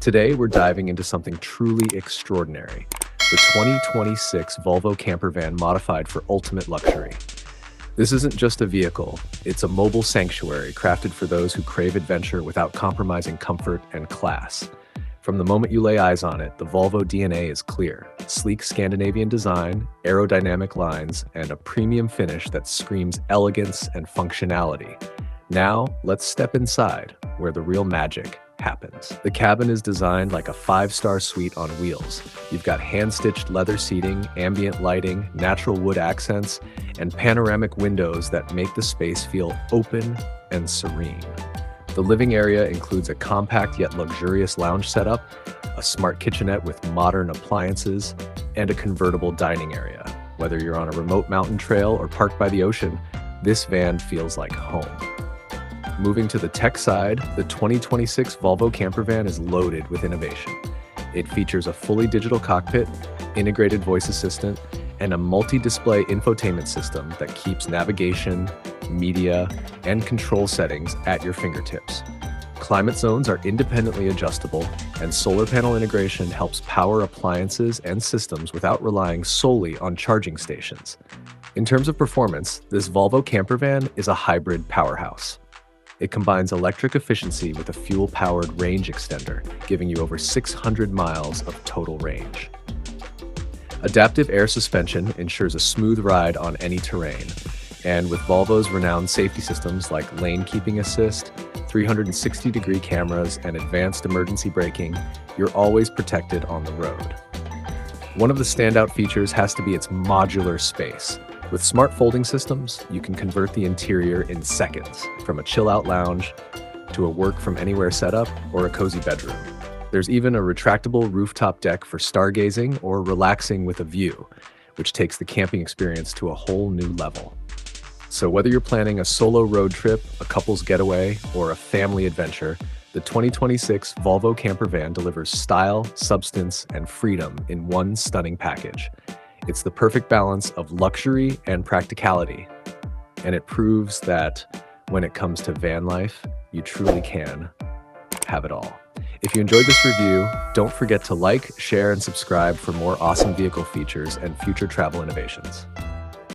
Today, we're diving into something truly extraordinary, the 2026 Volvo camper van modified for ultimate luxury. This isn't just a vehicle, it's a mobile sanctuary crafted for those who crave adventure without compromising comfort and class. From the moment you lay eyes on it, the Volvo DNA is clear. Sleek Scandinavian design, aerodynamic lines, and a premium finish that screams elegance and functionality. Now, let's step inside, where the real magic happens. The cabin is designed like a five-star suite on wheels. You've got hand-stitched leather seating, ambient lighting, natural wood accents, and panoramic windows that make the space feel open and serene. The living area includes a compact yet luxurious lounge setup, a smart kitchenette with modern appliances, and a convertible dining area. Whether you're on a remote mountain trail or parked by the ocean, this van feels like home. Moving to the tech side, the 2026 Volvo camper van is loaded with innovation. It features a fully digital cockpit, integrated voice assistant, and a multi-display infotainment system that keeps navigation, media, and control settings at your fingertips. Climate zones are independently adjustable, and solar panel integration helps power appliances and systems without relying solely on charging stations. In terms of performance, this Volvo camper van is a hybrid powerhouse. It combines electric efficiency with a fuel-powered range extender, giving you over 600 miles of total range. Adaptive air suspension ensures a smooth ride on any terrain, and with Volvo's renowned safety systems like lane keeping assist, 360-degree cameras, and advanced emergency braking, you're always protected on the road. One of the standout features has to be its modular space. With smart folding systems, you can convert the interior in seconds, from a chill-out lounge to a work-from-anywhere setup or a cozy bedroom. There's even a retractable rooftop deck for stargazing or relaxing with a view, which takes the camping experience to a whole new level. So whether you're planning a solo road trip, a couple's getaway, or a family adventure, the 2026 Volvo camper van delivers style, substance, and freedom in one stunning package. It's the perfect balance of luxury and practicality, and it proves that when it comes to van life, you truly can have it all. If you enjoyed this review, don't forget to like, share, and subscribe for more awesome vehicle features and future travel innovations.